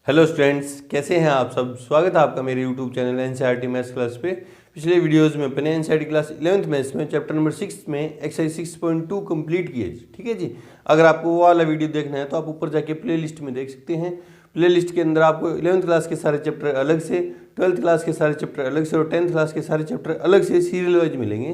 Hello students, कैसे हैं आप सब। स्वागत है आपका मेरे YouTube channel NCERT maths class पे। पिछले वीडियोस में अपने एनसीईआरटी क्लास 11th मैथ्स में चैप्टर नंबर 6 में एक्सरसाइज 6.2 कंप्लीट किए। ठीक है जी। अगर आपको वो वाला वीडियो देखना है तो आप ऊपर जाके प्ले लिस्ट में देख सकते हैं। प्ले लिस्ट के अंदर आपको 11th क्लास के सारे चैप्टर अलग से, 12th क्लास के सारे चैप्टर अलग से और 10th क्लास के सारे चैप्टर अलग से सीरियल वाइज मिलेंगे।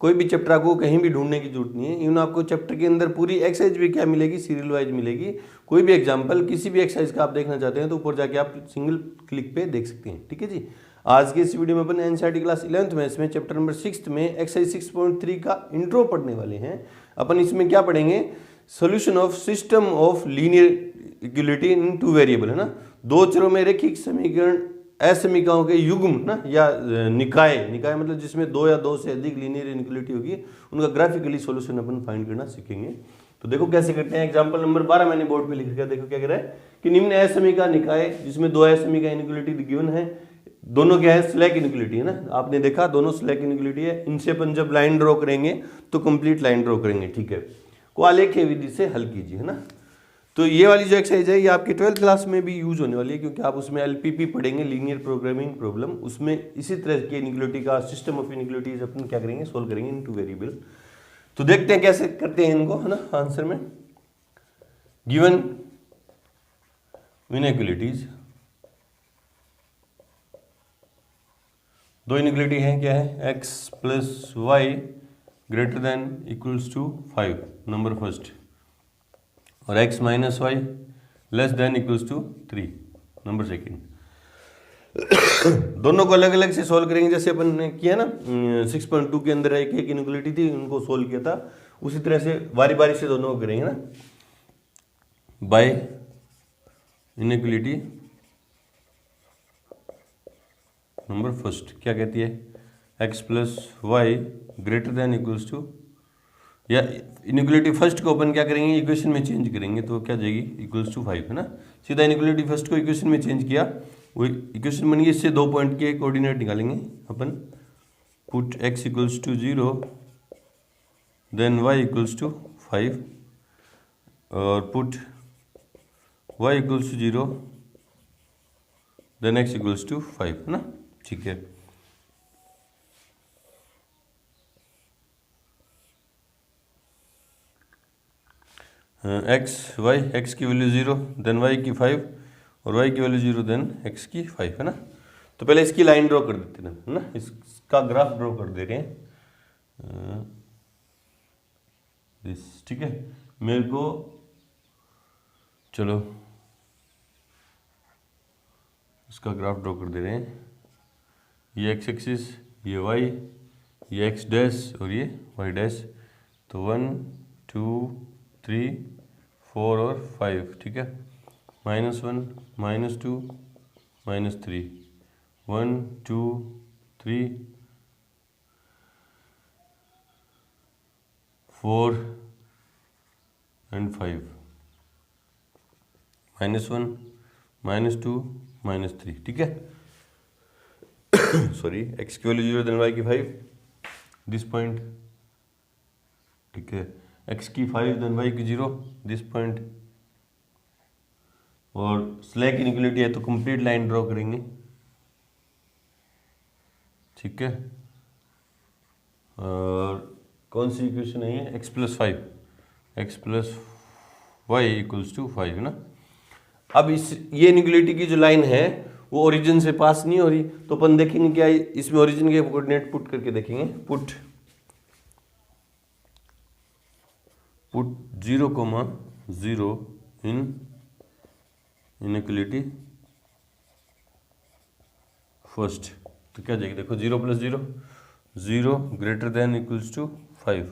कोई भी चैप्टर आपको कहीं भी ढूंढने की जरूरत नहीं है। इवन आपको चैप्टर के अंदर पूरी एक्सरसाइज भी क्या मिलेगी, सीरियल वाइज मिलेगी। कोई भी एग्जांपल किसी भी एक्सरसाइज का आप देखना चाहते हैं तो ऊपर जाके आप सिंगल क्लिक पे देख सकते हैं। ठीक है जी। आज के इस वीडियो में अपन एनसीईआरटी क्लास 11th मैथ्स में चैप्टर नंबर 6 में एक्सरसाइज 6.3 का इंट्रो पढ़ने वाले हैं। अपन इसमें क्या पढ़ेंगे, solution of system of linear equality in two variable, है ना। दो चरों में रैखिक समीकरण असमीकाओं के युग्म ना या निकाय मतलब जिसमें दो या दो से अधिक लीनियर इनइक्वलिटी होगी, उनका ग्राफिकली सॉल्यूशन अपन फाइंड करना सीखेंगे। तो देखो कैसे करते हैं। एग्जांपल नंबर 12 मैंने बोर्ड पे लिख दिया। देखो क्या कह रहा है कि निम्न असमीका निकाय जिसमें दो असमीका इनइक्वलिटी गिवन है, दोनों क्या है, स्लैक इनइक्वलिटी है ना। आपने देखा दोनों स्लैक इनइक्वलिटी है। इनसे अपन जब लाइन ड्रॉ करेंगे तो कंप्लीट लाइन ड्रॉ करेंगे। ठीक है, को आलेख विधि से हल कीजिए, है ना। तो ये वाली जो एक्सरसाइज है ये आपकी 12th क्लास में भी यूज होने वाली है, क्योंकि आप उसमें एलपीपी पढ़ेंगे, लीनियर प्रोग्रामिंग प्रॉब्लम। उसमें इसी तरह की इनइक्वलिटी का सिस्टम ऑफ इनइक्वलिटीज अपन क्या करेंगे, सोल्व करेंगे इन टू वेरिएबल। तो देखते हैं कैसे करते हैं इनको, है ना। आंसर में गिवन इनइक्वलिटीज, दो इनइक्वलिटी है, क्या है, x plus y greater than equals to 5 number first, और x minus y less than equals to 3 number second. दोनों को अलग अलग से सॉल्व करेंगे, जैसे अपन ने किया ना 6.2 के अंदर एक एक इनइक्वलिटी थी, उनको सॉल्व किया था। उसी तरह से बारी बारी से दोनों को करेंगे ना। बाय इनइक्वलिटी नंबर फर्स्ट क्या कहती है, x plus y greater than equals to, या इनइक्वलिटी फर्स्ट को अपन क्या करेंगे, इक्वेशन में चेंज करेंगे तो क्या जाएगी, इक्वल्स टू 5, है ना। सीधा इनइक्वलिटी फर्स्ट को इक्वेशन में चेंज किया, वो इक्वेशन बन गई। इससे दो पॉइंट के कोऑर्डिनेट निकालेंगे अपन। Put x equals to 0 then y equals to 5, और put y equals to 0 then x equals to 5, है ना। ठीक है, x की वैल्यू 0 देन y की 5 और y की वैल्यू 0 देन x की 5, है ना। तो पहले इसकी लाइन ड्रॉ कर देते हैं, है ना। इसका ग्राफ ड्रॉ कर दे रहे हैं दिस। ठीक है, मेरे को चलो इसका ग्राफ ड्रॉ कर दे रहे हैं। ये x एक्सिस, ये y, ये x डैश और ये y डैश। तो 1 2 3 4 और 5, ठीक है। -1 -2 -3, 1 2 3 4 एंड 5, -1 -2 -3, ठीक है। सॉरी, x की वैल्यू 0 देन y की 5 दिस पॉइंट, ठीक है। x की 5 देन y की 0 दिस पॉइंट, और स्लैक इनइक्वलिटी है तो कंप्लीट लाइन ड्रॉ करेंगे, ठीक है। और कौन सी इक्वेशन है ये, x plus 5, x plus y equals to 5, है ना। अब इस ये इनइक्वलिटी की जो लाइन है वो ओरिजिन से पास नहीं हो रही, तो अपन देखेंगे क्या इसमें ओरिजिन के कोऑर्डिनेट पुट करके देखेंगे। पुट 0, 0 इन इनइक्वलिटी फर्स्ट, तो क्या जाएगी, देखो 0 plus 0 0 greater than equals to 5।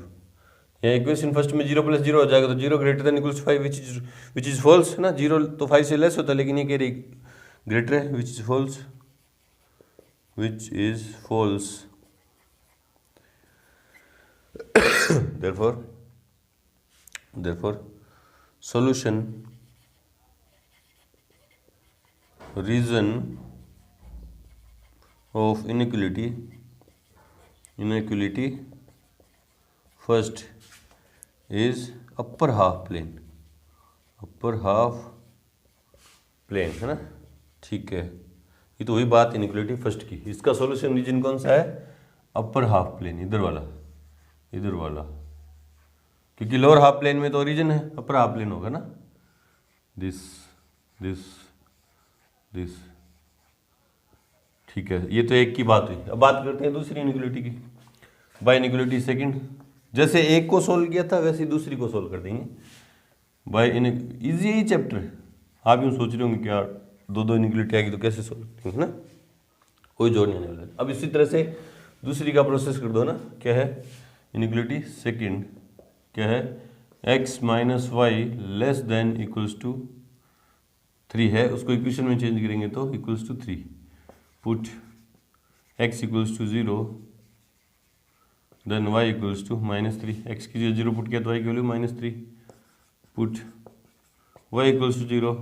यहाँ इक्वेशन फर्स्ट में 0 प्लस 0 हो जाएगा, तो 0 greater than equals 5 which is false, है ना। 0 तो 5 से लेस होता है, लेकिन ये कह रही ग्रेटर है, which is false, which is false. therefore solution reason of inequality first is upper half plane, है ना। ठीक है, ये तो वही बात इनइक्वालिटी फर्स्ट की। इसका सॉल्यूशन रीजन कौन सा है? अपर हाफ प्लेन, इधर वाला, इधर वाला, क्योंकि लोअर हाफ प्लेन में तो ओरिजिन है, अपर हाफ प्लेन होगा ना, दिस दिस दिस। ठीक है, ये तो एक की बात हुई। अब बात करते हैं दूसरी इनइक्वालिटी की, बाय इनइक्वालिटी सेकंड। जैसे एक को सोल्व किया था वैसे ही दूसरी को सोल्व कर देंगे बाय इन। इजी ही चैप्टर है। आप यूँ सोच रहे होंगे कि यार दो दो इनइक्वालिटी आएगी तो कैसे सोल्व करेंगे ना, कोई जोड़ नहीं आने वाला। अब इसी तरह से दूसरी का प्रोसेस कर दो ना। क्या है इनइक्वालिटी सेकंड? क्या है? x minus y less than equals to 3 है, उसको इक्वेशन में चेंज करेंगे तो equals to 3। Put x equals to 0 then y equals to -3। x की जगह 0 पुट किया तो y की value -3। Put y equals to 0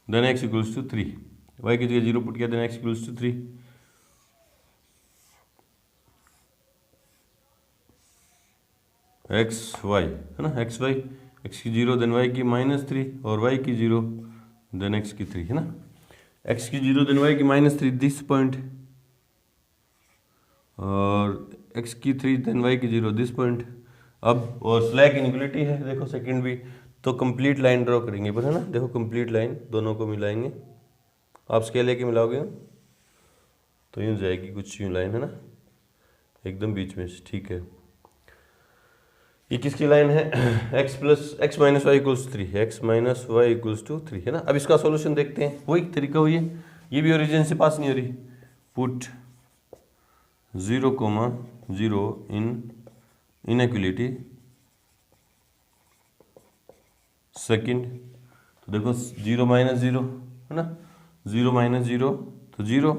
then x equals to 3। y की जगह 0 पुट किया then x equals to 3। X y है ना, एक्स वाई, एक्स की 0 देन वाई की -3 और वाई की 0 देन एक्स की 3 है ना। एक्स की 0 देन वाई की -3 दिस पॉइंट, और एक्स की 3 देन वाई की 0 दिस पॉइंट। अब और स्लैक इनइक्वालिटी है, देखो सेकंड भी, तो कंप्लीट लाइन ड्रॉ करेंगे पर है ना। देखो कंप्लीट लाइन दोनों को मिलाएंगे, आप स्केल लेके मिलाओगे तो यूँ जाएगी कुछ यूँ लाइन है ना, एकदम बीच में। ठीक है, ये किसकी लाइन है? x plus x minus y equals 3, x minus y equals to 3 है ना। अब इसका सॉल्यूशन देखते हैं, वही तरीका हुई है, ये भी ओरिजिन से पास नहीं हो रही। पुट 0,0 इन इनइक्वालिटी सेकंड। तो देखो 0 माइनस 0 है ना, 0 माइनस 0 तो 0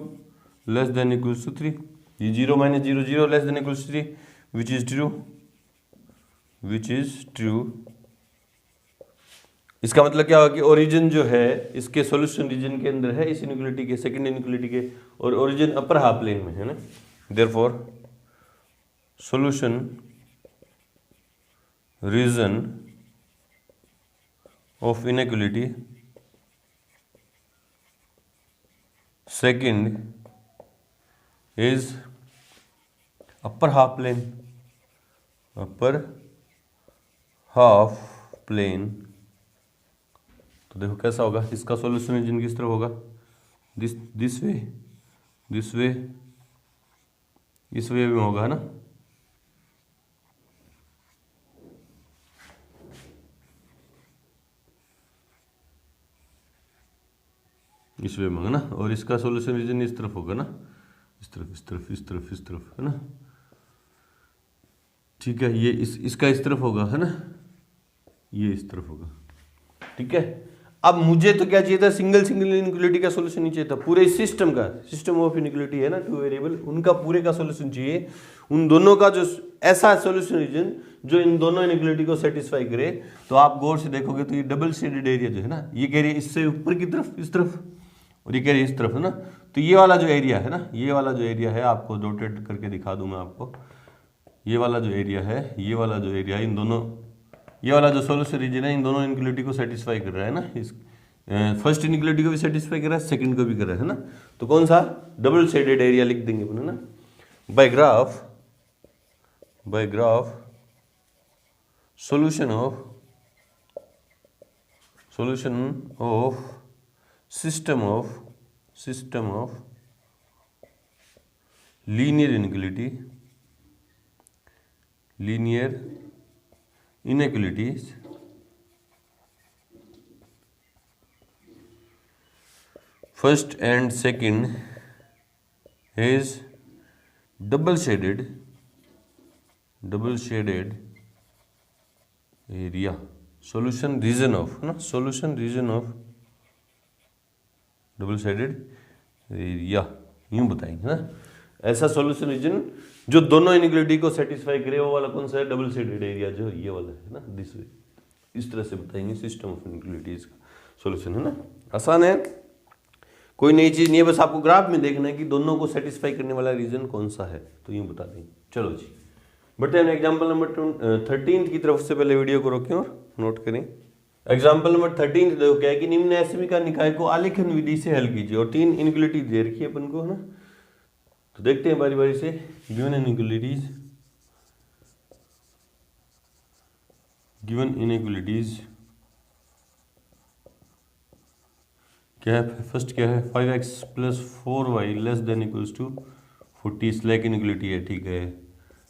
लेस देन इक्वल्स टू 3। ये 0 minus 0 0 less than equals to 3 which is true, which is true. इसका मतलब क्या होगा कि ओरिजिन जो है इसके सॉल्यूशन रीजन के अंदर है, इस इनइक्वालिटी के, सेकंड इनइक्वालिटी के, और ओरिजिन अपर हाफ प्लेन में है ना। Therefore solution region of inequality second is upper half plane, upper half plane. तो देखो कैसा होगा इसका सॉल्यूशन रीजन, किस तरह होगा? दिस वे, दिस वे, इस वे में होगा ना। इस वे में होगा ना, और इसका सॉल्यूशन रीजन इस तरफ होगा ना, इस तरफ, इस तरफ, इस तरफ, इस तरफ है ना। ठीक है, ये इसका इस तरफ होगा है ना, ये इस तरफ होगा। ठीक है, अब मुझे तो क्या चाहिए था? सिंगल सिंगल इनइक्वालिटी का सॉल्यूशन नहीं चाहिए था, पूरे सिस्टम का, सिस्टम ऑफ इनइक्वालिटी है ना, 2 वेरिएबल, उनका पूरे का सॉल्यूशन चाहिए। उन दोनों का जो ऐसा सॉल्यूशन रीजन जो इन दोनों इनइक्वालिटी को सेटिस्फाई करे। तो आप गौर से देखोगे तो ये डबल शेडेड एरिया जो है ना, ये कह रही है इससे ऊपर की तरफ, इस तरफ, और ये कह रही है इस तरफ है ना। तो ये वाला जो एरिया है ना, ये वाला जो एरिया है, आपको डॉटेड करके दिखा दूं मैं आपको, ये वाला जो एरिया है, ये वाला जो एरिया है, इन दोनों, ये वाला जो सॉल्यूशन रीजन है इन दोनों इनइक्वालिटी को सेटिस्फाई कर रहा है ना। इस फर्स्ट इनइक्वालिटी को भी सेटिस्फाई कर रहा है, सेकंड को भी कर रहा है ना। तो कौन सा? डबल शेडेड एरिया लिख देंगे अपने ना। By graph solution of system of linear inequalities first and second is double shaded area, solution region of ना, solution region of double shaded area, यूं बताएंगे ना। ऐसा सॉल्यूशन रीजन जो दोनों इनइक्वालिटी को सेटिस्फाई करे, वो वाला कौन सा है? डबल शेडेड एरिया, जो ये वाला है ना, दिस वे। इस तरह से बताएंगे सिस्टम ऑफ इनइक्वालिटीज का सॉल्यूशन है ना। आसान है, कोई नई चीज नहीं है, बस आपको ग्राफ में देखना है कि दोनों को सेटिस्फाई करने वाला रीजन कौन सा है, तो यूं बता देंगे। चलो जी, बढ़ते हैं एग्जाम्पल नंबर 13 की तरफ। से पहले वीडियो को रोकें और नोट करें। एग्जाम्पल नंबर 13 देखो क्या है कि निम्न असीमिका निकाय को आलेखन विधि से हल कीजिए और 3 इनइक्वालिटी दे रखी है अपन को, है ना। तो देखते हैं बारी बारी से। गिवन इनइक्वालिटीज क्या है। फर्स्ट क्या है, 5x plus 4y less than equals to 40 slack inequality है, ठीक है।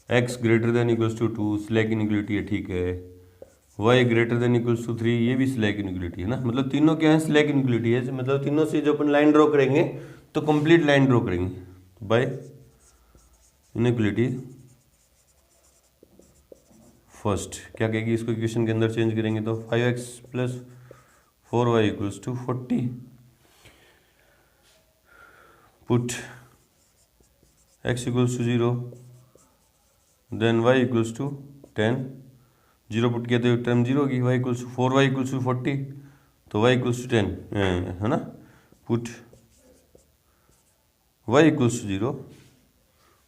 x greater than equals to 2 slack inequality है, ठीक है। y greater than equals to 3 ये भी स्लैक इनइक्वालिटी है ना। मतलब तीनों क्या है, स्लैक इनइक्वालिटी है। मतलब तीनों से जो अपन लाइन ड्रॉ करेंगे तो कंप्लीट लाइन ड्रॉ करेंगे बाय इनइक्वालिटी फर्स्ट। क्या कहेगी इसको, इक्वेशन के अंदर चेंज करेंगे तो 5x plus 4y equals to 40 put x equals to 0 then y equals to 10। 0 put किया तो टर्म 0 होगी, y equals to 4y equals to 40 तो y इक्वल्स टू 10 है ना। Put y equals to 0,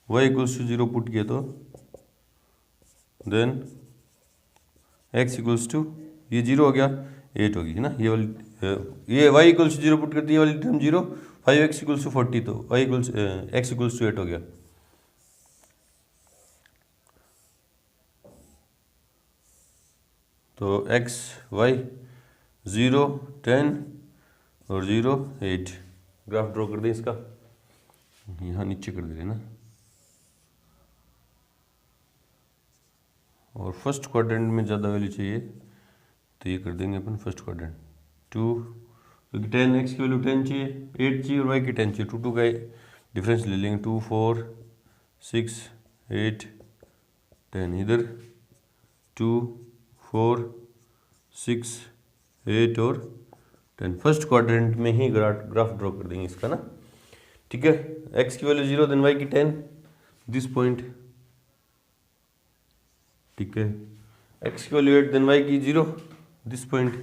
y equals to 0 put किया तो then x equals to ये 0 हो गया 8 होगी, है ना। ये वाली ये y इक्वल्स टू 0 पुट करती है, ये वाली टर्म 0, 5x इक्वल्स टू 40 तो y equals x equals to 8 हो गया। तो x y 0 10 और 0 8 ग्राफ ड्रॉ कर दें इसका, यहाँ नीचे कर दे ना। और फर्स्ट क्वाड्रेंट में ज़्यादा वैल्यू चाहिए तो ये कर देंगे अपन फर्स्ट क्वाड्रेंट 2, क्योंकि 10 x की वैल्यू 10 चाहिए, 8 चाहिए और y की 10 चाहिए। 2 2 का डिफरेंस ले लेंगे, 2 4 6 8 10। इधर 2 4 6 8 और 10 फर्स्ट क्वाड्रेंट में ही ग्राफ ड्रॉ कर देंगे इसका ना, ठीक है। x की वैल्यू 0 देन y की 10 दिस पॉइंट, ठीक है। x की वैल्यू 8 देन y की 0 दिस पॉइंट,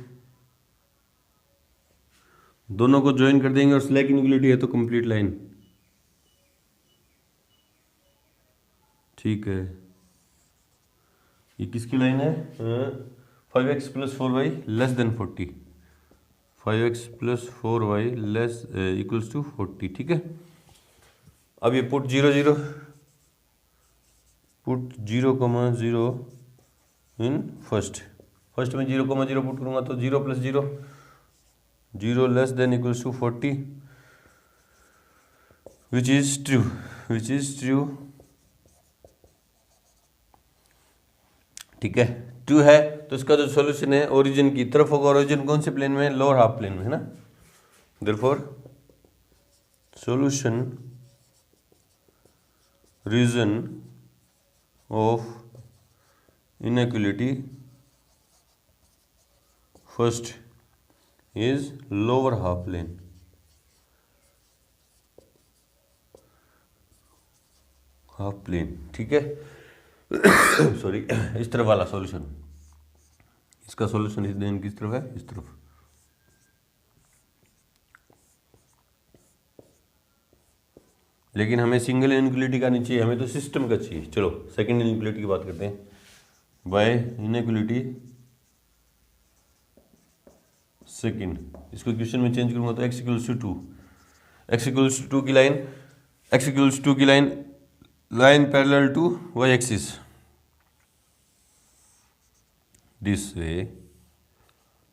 दोनों को ज्वाइन कर देंगे और स्लैक इनइक्वालिटी है तो कंप्लीट लाइन, ठीक है। ये किसकी लाइन है, 5x plus 4y less than 40, 5x plus 4y less equals to 40, ठीक है। अब ये पुट 0 0 पुट 0 0 इन फर्स्ट में 0 0 पुट करूंगा तो 0 plus 0 0 less than equals to 40 which is true, ठीक है। ट्रू है तो इसका जो सॉल्यूशन है ओरिजिन की तरफ होगा। ओरिजिन कौन से प्लेन में, लोअर हाफ प्लेन में, है ना। Therefore solution region of inequality first is lower half plane, ठीक है। सॉरी इस तरफ वाला सॉल्यूशन, इसका सॉल्यूशन इस दिन किस तरफ है, इस तरफ। लेकिन हमें सिंगल इनइक्वालिटी का नहीं चाहिए, हमें तो सिस्टम का चाहिए। चलो सेकंड इनइक्वालिटी की बात करते हैं। बाय इनइक्वालिटी सेकंड, इसको क्वेश्चन में चेंज करूंगा तो x equals to 2, x equals to 2 की लाइन, x इक्वल्स 2 की line parallel to y axis this way.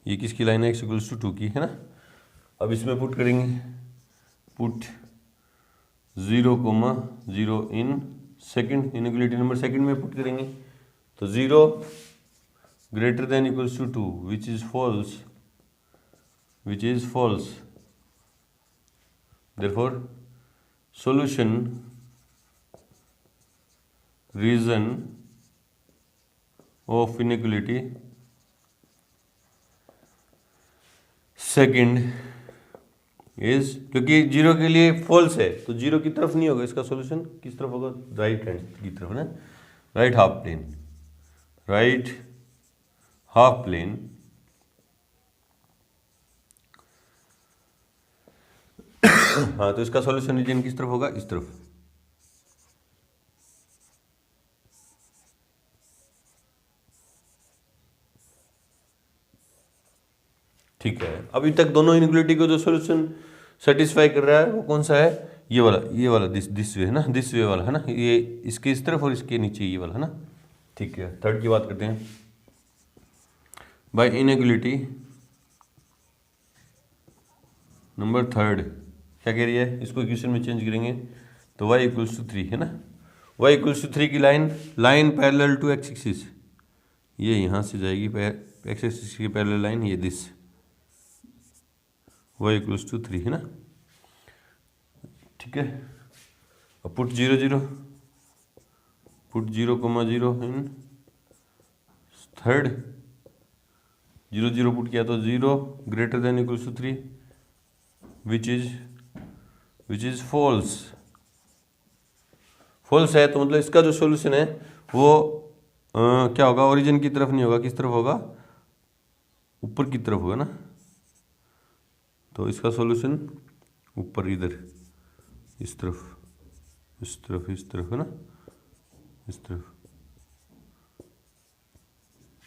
ये किसकी लाइन है, x इक्वल्स टू 2 की, है ना। अब इसमें पुट करेंगे, put 0 0 in second inequality number second में पुट करेंगे तो 0 greater than equals to 2 which is false, therefore solution reason of inequality second is, क्योंकि 0 के लिए फॉल्स है तो 0 की तरफ नहीं होगा, इसका सॉल्यूशन किस तरफ होगा, राइट हैंड की तरफ ना, राइट हाफ प्लेन हाँ, तो इसका सॉल्यूशन रीजन किस तरफ होगा, इस तरफ। अभी तक दोनों इनइक्वालिटी को जो सोल्यूशन सेटिस्फाई कर रहा है वो कौन सा है, ये वाला दिस वे है ना, दिस वे वाला है ना, ये इसके इस तरफ और इसके नीचे ये वाला है ना। ठीक है, थर्ड की बात करते हैं। बाय इनइक्वालिटी नंबर थर्ड क्या कह रही है, इसको इक्वेशन में चेंज करेंगे तो y इक्वल्स टू 3 है ना। y इक्वल्स टू 3 की line parallel to x axis, ये यहाँ से जाएगी एक्स एक्सिस की पैरेलल लाइन, ये दिस y इक्वल्स टू 3 है ना। ठीक है, अब पुट 0 0 इन थर्ड, 0 0 पुट किया तो 0 greater than equals to 3 which is false है। तो मतलब इसका जो सॉल्यूशन है वो क्या होगा, ओरिजिन की तरफ नहीं होगा, किस तरफ होगा, ऊपर की तरफ होगा ना। तो इसका सॉल्यूशन ऊपर, इधर इस तरफ है ना, इस तरफ।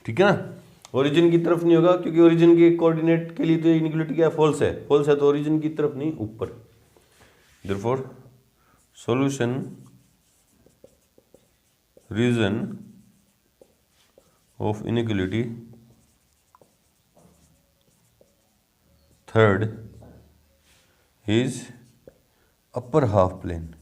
ठीक है ना, ओरिजिन की तरफ नहीं होगा क्योंकि ओरिजिन के कोऑर्डिनेट के लिए तो इनइक्वालिटी क्या है, फॉल्स है तो ओरिजिन की तरफ नहीं, ऊपर। Therefore solution region of inequality third is upper half plane.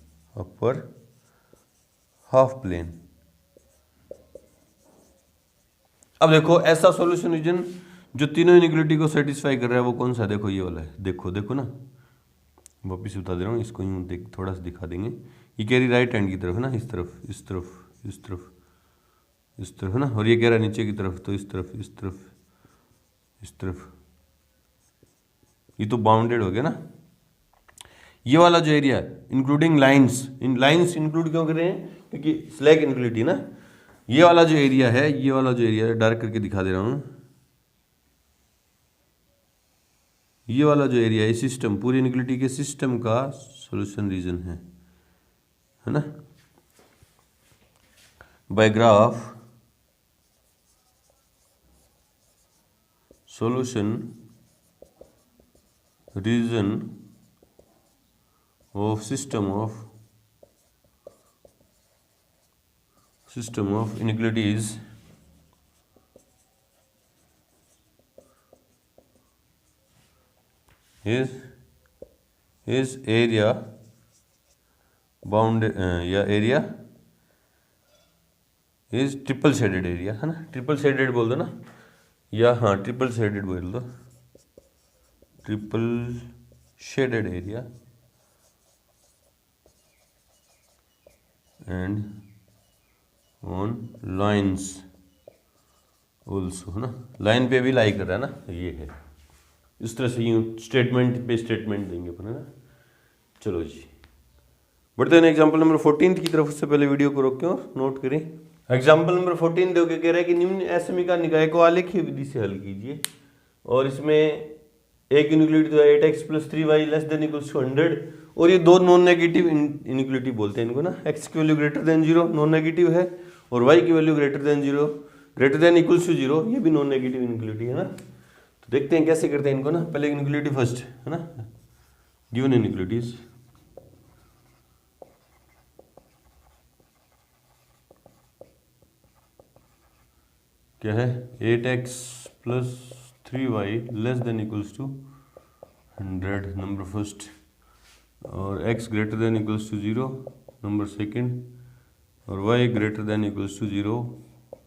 अब देखो ऐसा सॉल्यूशन रीजन जो तीनों इनइक्वालिटी को सेटिस्फाई कर रहा है वो कौन सा है, देखो ये वाला है। देखो ना, वापिस बता दे रहा हूँ, इसको यूँ थोड़ा सा दिखा देंगे। ये कह रही राइट हैंड की तरफ है ना, इस तरफ है ना, और ये कह रहा है नीचे की तरफ, तो इस तरफ। ये तो बाउंडेड हो गया ना। ये वाला जो एरिया इंक्लूडिंग लाइंस इंक्लूड क्यों कर रहे हैं, क्योंकि स्लैक इनइक्वालिटी ना। ये वाला जो एरिया है डार्क करके दिखा दे रहा हूं, ये वाला जो एरिया है सिस्टम, पूरी इनइक्वालिटी के सिस्टम का सॉल्यूशन रीजन है ना। By graph solution region of system of inequalities is area bound या area is triple shaded area है ना, ट्रिपल शेडेड बोल दो ना, या हाँ ट्रिपल शेडेड बोल दो, triple shaded area and on lines also है ना, लाइन पे भी लाई कर रहा है ना, ये है। इस तरह से यूँ स्टेटमेंट पे स्टेटमेंट देंगे अपन है ना। चलो जी बढ़ते हैं एग्जाम्पल नंबर 14 की तरफ। उससे पहले वीडियो को रोक के और नोट करें। एग्जाम्पल नंबर 14 दो के कह रहा है कि निम्न असमीका निकाय को आलेखीय विधि से हल कीजिए, और इसमें एक इनइक्वालिटी तो 8x + 3y <= 100, और ये दो नॉन नेगेटिव इनइक्वालिटी बोलते हैं इनको ना। x की value greater than 0 non negative है, और y की value greater than 0 greater than equals to 0 ये भी नॉन नेगेटिव इनइक्वालिटी है ना। तो देखते हैं कैसे करते हैं इनको ना। पहले इनइक्वालिटी फर्स्ट है ना, गिवन इनइक्वालिटीज क्या है, 8x + 3y <= 100 नंबर फर्स्ट, और x greater than equals to 0 number second, और y greater than equals to 0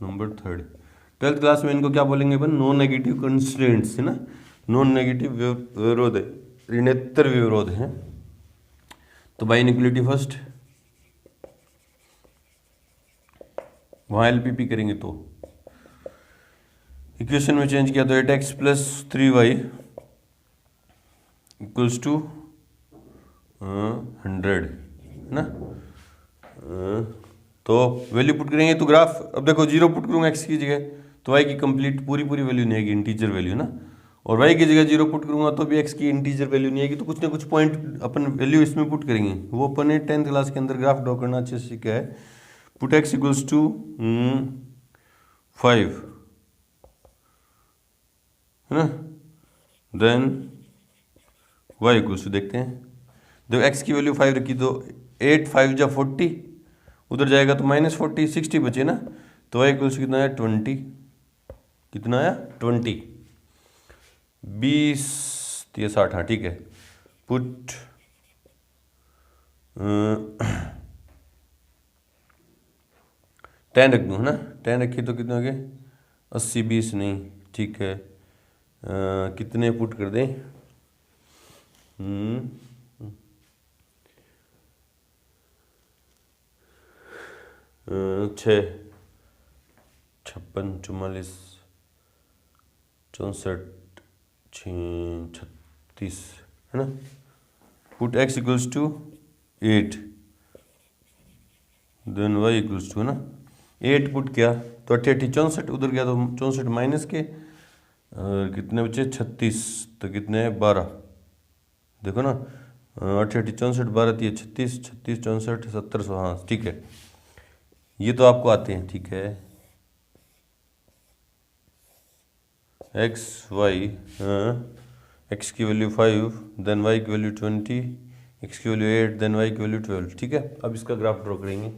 number third. 12th class में इनको क्या बोलेंगे अपन, नॉन नेगेटिव कंस्ट्रेंट्स है ना, नॉन नेगेटिव विरोध है, ऋणोत्तर विरोध है। तो बाय इनइक्वालिटी फर्स्ट वहाँ एलपीपी करेंगे तो इक्वेशन में चेंज किया तो 8x + 3y = 100 है ना। तो वैल्यू पुट करेंगे तो ग्राफ, अब देखो 0 पुट करूँगा x की जगह तो y की कंप्लीट पूरी वैल्यू नहीं आएगी, इंटीजर वैल्यू ना, और y की जगह 0 पुट करूँगा तो भी x की इंटीजर वैल्यू नहीं आएगी। तो कुछ ना कुछ पॉइंट अपन वैल्यू इसमें पुट करेंगे, वो अपन ने 10th क्लास के अंदर ग्राफ ड्रॉ करना अच्छे से सीखा है। पुट x = 5 है ना, देन y इक्वल्स टू, देखते हैं, देखो x की वैल्यू 5 रखी तो 8 5 जा 40, उधर जाएगा तो -40, 60 बचे ना, तो y इक्वल्स कितना है 20, कितना आया 20, 20 ये 60, हाँ ठीक है। पुट 10 रख दूँ है ना, 10 रखी तो कितना हो गया 80, 20 नहीं, ठीक है, कितने पुट कर दें, 6 56 44 64 36 है ना। Put x equals to 8, then y equals to है ना, 8 पुट किया तो 8 64, उधर गया तो 64 माइनस के, और कितने बचे 36, तो कितने 12, देखो ना 8 64 12 36 36 64 1700, हाँ ठीक है, ये तो आपको आते हैं, ठीक है। एक्स वाई, एक्स की वैल्यू 5, देन वाई की वैल्यू 20, एक्स की वैल्यू 8, देन वाई की वैल्यू 12, ठीक है। अब इसका ग्राफ ड्रॉ करेंगे,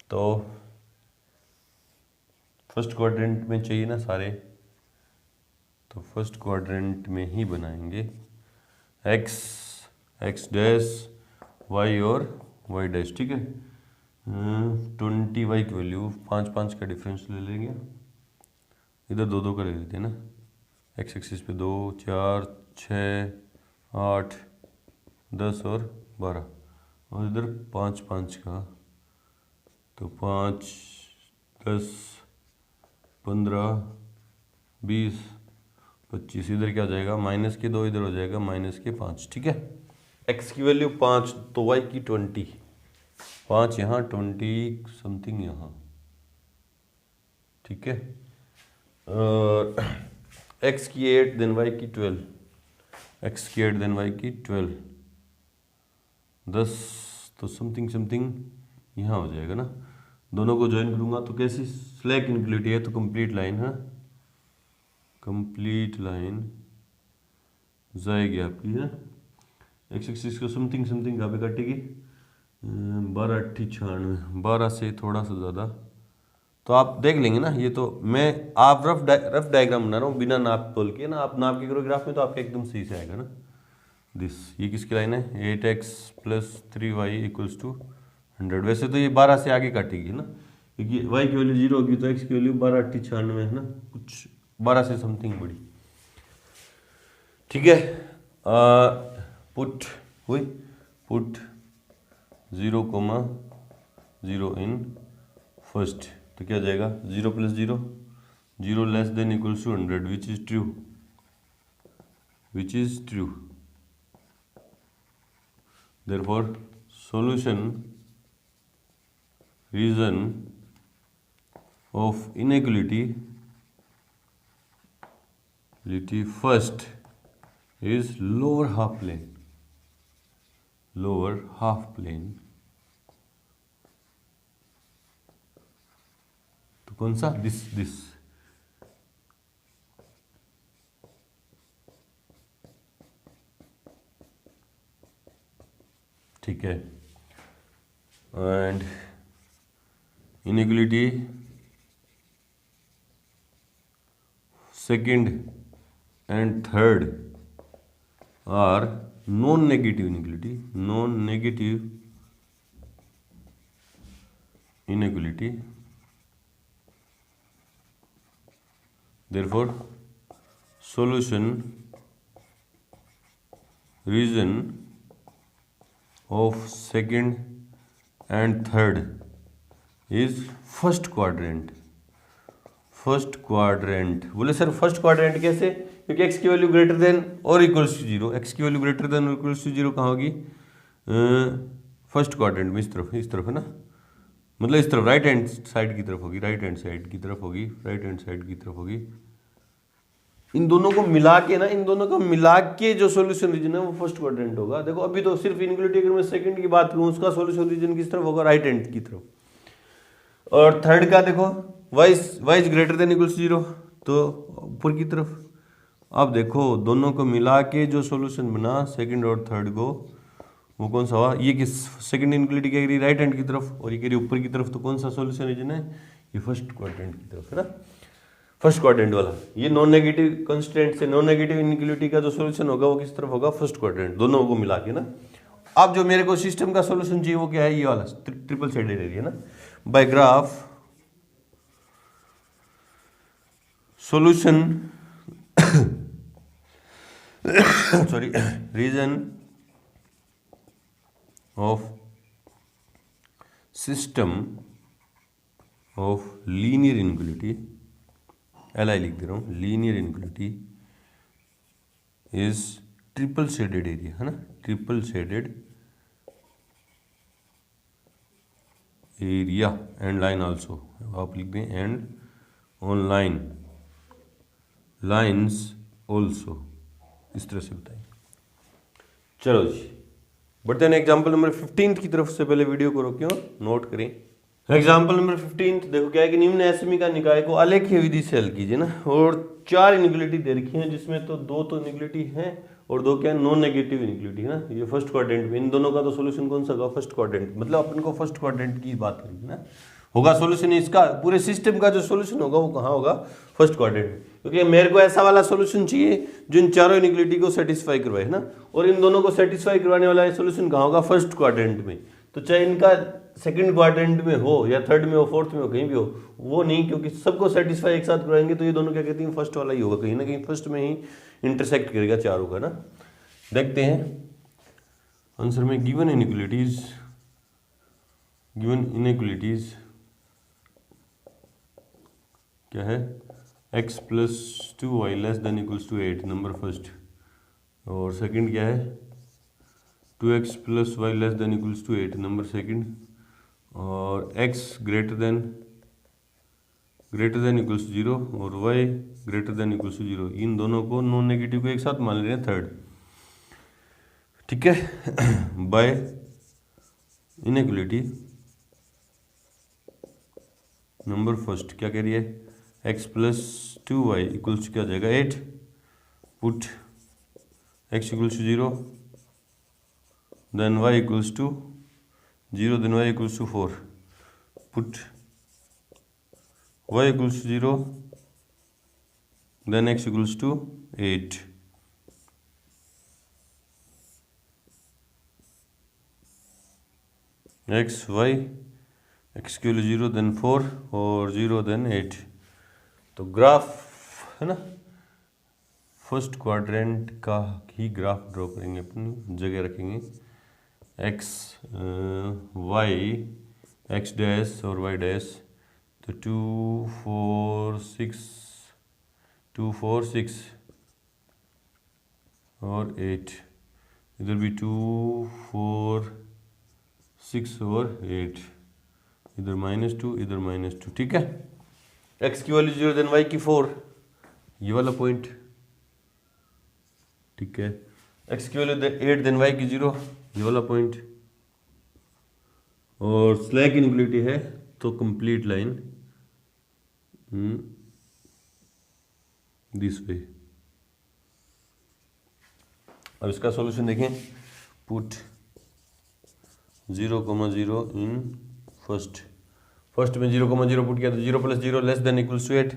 तो फर्स्ट क्वाड्रेंट में चाहिए ना सारे, तो फर्स्ट क्वाड्रेंट में ही बनाएंगे, एक्स एक्स डैश वाई और वाई डैश, ठीक है। 20 वाई की वैल्यू 5 5 का डिफरेंस ले लेंगे, इधर 2 2 का ले लेते हैं ना, एक्स एक्सिस पे 2 4 6 8 10 और 12, और इधर 5 5 का, तो 5 10 15 20 25, इधर क्या हो जाएगा -2, इधर हो जाएगा -5, ठीक है। एक्स की वैल्यू 5 तो वाई की 20, 5 यहाँ 20 समथिंग यहाँ, ठीक है। और एक्स की 8 देन वाई की 12, एक्स की 8 देन वाई की 12 10, तो समथिंग समथिंग यहाँ हो जाएगा ना। दोनों को ज्वाइन करूँगा तो कैसी स्लैक इनक्लूडिटी है, तो कंप्लीट लाइन है, कंप्लीट लाइन जाएगी आपकी है, एक्स एक्सिस को समथिंग समथिंग कहाँ पे काटेगी, 12 8 96, 12 से थोड़ा सा ज़्यादा, तो आप देख लेंगे ना, ये तो मैं आप रफ डायग्राम बना रहा हूँ बिना नाप तोल के ना, आप नाप के करो ग्राफ में तो आपका एकदम सही से आएगा ना। दिस ये किसकी लाइन है, 8x + 3y = 100, वैसे तो ये 12 से आगे काटेगी ना, क्योंकि y की वैल्यू 0 होगी तो x की वैल्यू 12 8 96 है ना, कुछ 12 से समथिंग बड़ी, ठीक है। पुट हुई, पुट 0, 0 इन फर्स्ट, तो क्या जाएगा 0 + 0 0 less than equals to 100, which is true, which is true, therefore solution region of inequality first is lower half plane, lower half plane, तो कौन सा, दिस ठीक है। And inequality second and third are non negative inequality, non negative inequality, therefore solution region of second and third is first quadrant, first quadrant. बोले sir first quadrant कैसे, क्योंकि x की value greater then और equals to 0, x की value greater then और equals to 0 कहाँ होगी, first quadrant में, इस तरफ है ना, मतलब इस तरफ राइट हैंड साइड की तरफ होगी, राइट हैंड साइड की तरफ होगी, राइट हैंड साइड की तरफ होगी। इन दोनों को मिला के ना, इन दोनों को मिला के जो सॉल्यूशन रीजन है वो फर्स्ट क्वाड्रेंट होगा। देखो अभी तो सिर्फ इनइक्वालिटी, अगर मैं सेकंड की बात करूं उसका सॉल्यूशन रीजन किस तरफ होगा, राइट हैंड की तरफ। और थर्ड का देखो y is greater than equals 0, तो ऊपर की तरफ, अब देखो दोनों को मिला के जो सॉल्यूशन बना सेकंड और थर्ड को, वो कौन सा हुआ? ये किस सेकंड इनक्वलिटी क्या करी? राइट हैंड की तरफ, और ये करी ऊपर की तरफ। तो कौन सा सॉल्यूशन रीजन है? ये फर्स्ट क्वाड्रेंट की तरफ है ना, फर्स्ट क्वाड्रेंट वाला। ये नॉन नेगेटिव कंस्टेंट से नॉन नेगेटिव इनक्वलिटी का जो सॉल्यूशन होगा वो किस तरफ होगा? फर्स्ट क्वाड्रेंट, दोनों को मिला के ना। अब जो मेरे को सिस्टम का सॉल्यूशन चाहिए वो क्या है? ये वाला ट्रिपल साइडेड एरिया ना। By graph solution sorry region of system of linear inequality, LI लिख दे रहा हूँ, linear inequality is triple shaded area है ना, triple shaded area and line also, आप लिख दें and on line lines also, इस तरह से बताएं। चलो जी बढ़ते हैं एग्जाम्पल नंबर 15 की तरफ। से पहले वीडियो को रोकिए और नोट करें। एग्जाम्पल नंबर 15 देखो क्या है कि निम्न एसमी का निकाय को आलेखीय विधि से हल कीजिए ना, और 4 इनइक्वलिटी दे रखी हैं, जिसमें तो 2 तो इनइक्वलिटी हैं और 2 क्या है? नॉन नेगेटिव इनइक्वलिटी है ना। ये फर्स्ट क्वाड्रेंट में इन दोनों का तो सोल्यूशन कौन सा होगा? First quadrant. मतलब अपन को फर्स्ट क्वाड्रेंट की बात करेंगे ना, होगा सोल्यूशन इसका, पूरे सिस्टम का जो सोल्यूशन होगा वो कहाँ होगा? First quadrant. क्योंकि मेरे को ऐसा वाला सोल्यूशन चाहिए जो इन चारों इनइक्वलिटी को सेटिस्फाई करवाए ना, और इन दोनों को सेटिस्फाई करवाने वाला सोल्यूशन कहाँ होगा? फर्स्ट क्वाड्रेंट में। तो चाहे इनका सेकंड क्वाड्रेंट में हो या थर्ड में हो, फोर्थ में हो, कहीं भी हो, वो नहीं, क्योंकि सबको सेटिस्फाई एक साथ कराएंगे तो ये दोनों क्या कहते हैं? फर्स्ट वाला ही होगा, कहीं ना कहीं फर्स्ट में ही इंटरसेक्ट करेगा चारों का ना। देखते हैं आंसर में। गिवन इनइक्वलिटीज क्या है? x plus 2y less than equals to 8 number first, और सेकंड क्या है? 2x plus y less than equals to 8 number second, और x greater than equals to 0 और y greater than equals to 0। इन दोनों को नॉन नेगेटिव को एक साथ मान ले रहे हैं थर्ड, ठीक है। बाय इनइक्वलिटी नंबर फर्स्ट क्या कह रही है? x प्लस 2y इक्वल्स क्या हो जाएगा? 8। Put x equals to 0 then y equals to 0 then y equals to 4। Put y equals to 0 then x equals to 8। x y x की value 0 then 4 और 0 then 8। तो ग्राफ है ना, first quadrant का ही graph draw करेंगे, अपनी जगह रखेंगे। x y x डैश और y डैश, तो 2 4 6 2 4 6 और 8, इधर भी 2 4 6 और 8, इधर -2 इधर -2, ठीक है। x की वैल्यू 0 देन y की 4, ये वाला पॉइंट, ठीक है। x की वैल्यू 8 देन y की 0, ये वाला पॉइंट, और स्लैक इनइक्वलिटी है तो कंप्लीट लाइन दिस वे। अब इसका सॉल्यूशन देखें। पुट 0,0 इन फर्स्ट में 0,0 पुट किया तो 0 plus 0 less than equals to 8,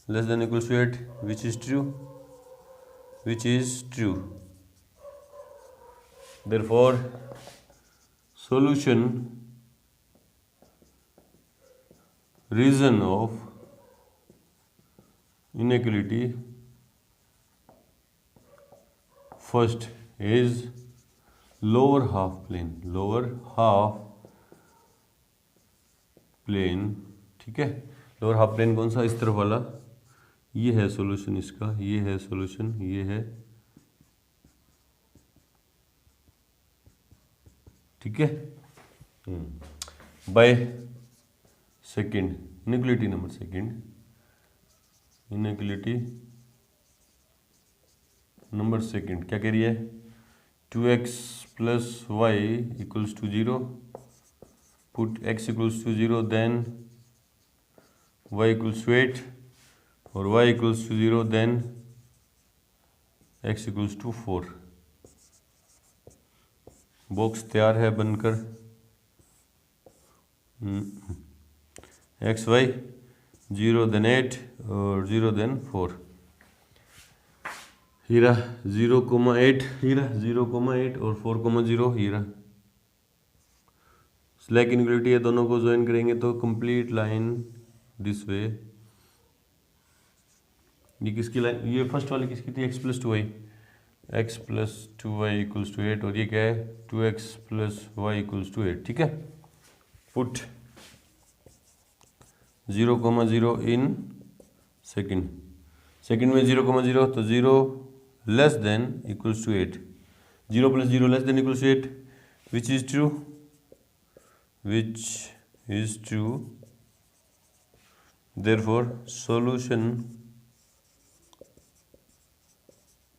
less than equals to 8 which is true. Therefore solution region of inequality first is lower half plane, ठीक है। Lower half plane कौन सा? इस तरफ वाला, ये है सॉल्यूशन इसका, ये है सॉल्यूशन, ये है, ठीक है। By second inequality number second, inequality number second क्या कह रही है? 2x plus y equals to 0, put x equals to 0 then y equals to 8 और y equals to 0 then x equals to 4। Box तैयार है बनकर। एक्स वाई 0 देन 8 और 0 then 4। हीरा 0,8 हीरा 0,8 और 4,0 हीरा। स्लैक इनइक्वालिटी है, दोनों को ज्वाइन करेंगे तो कंप्लीट लाइन दिस वे। ये किसकी लाइन, ये फर्स्ट वाली किसकी थी, x plus 2y, x plus 2y equals to 8 और ये क्या है 2x plus y equals to 8। ठीक है, पुट 0,0 इन सेकेंड। सेकेंड में 0,0 तो 0 less than equals to 8। 0 plus 0 less than equals to 8, which is true, which is true, therefore solution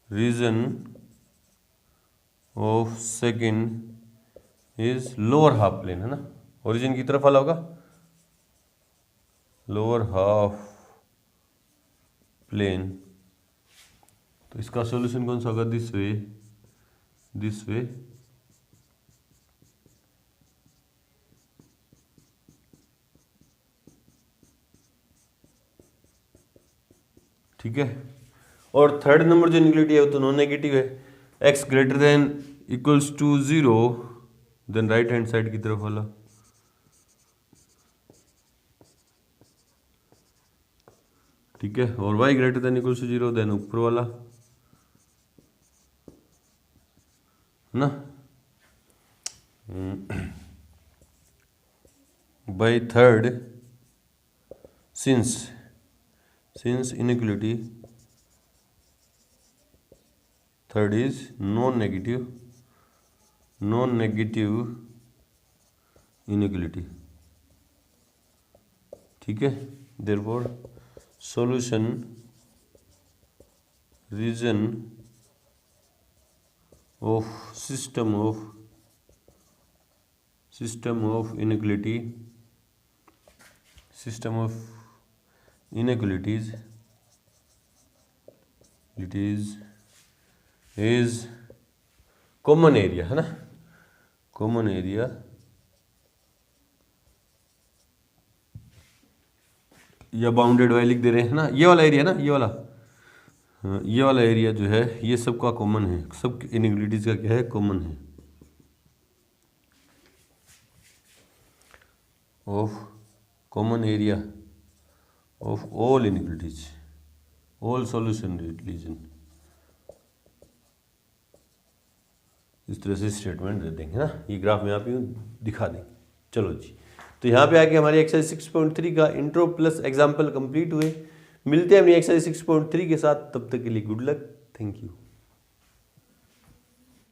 region of second is lower half plane, है ना, origin की तरफ वाला होगा लोअर हाफ प्लेन। तो इसका सॉल्यूशन कौन सा होगा, दिस वे, दिस वे। ठीक है, और थर्ड नंबर जो इनइक्वालिटी है वो तो नॉन नेगेटिव है। x greater than equals to 0 then right hand side की तरफ वाला। ठीक है, और y greater than equals to 0 then ऊपर वाला, है ना। By third, since inequality third is non-negative inequality। ठीक है, therefore solution region of system of inequalities it is common area, है ना, common area या बाउंडेड वाई लिख दे रहे हैं ना, ये वाला एरिया ना, ये वाला एरिया जो है ये सबका कॉमन है, सब इनइक्वालिटीज का क्या है, कॉमन है। Of common area of all inequalities, all solution region. इस तरह से स्टेटमेंट दे देंगे ना, ये ग्राफ में आप यूँ दिखा देंगे। चलो जी, तो यहाँ पे आके हमारी एक्सरसाइज 6.3 का इंट्रो प्लस एग्जाम्पल कंप्लीट हुए। मिलते हैं अपनी एक्सरसाइज 6.3 के साथ, तब तक के लिए गुड लक, थैंक यू।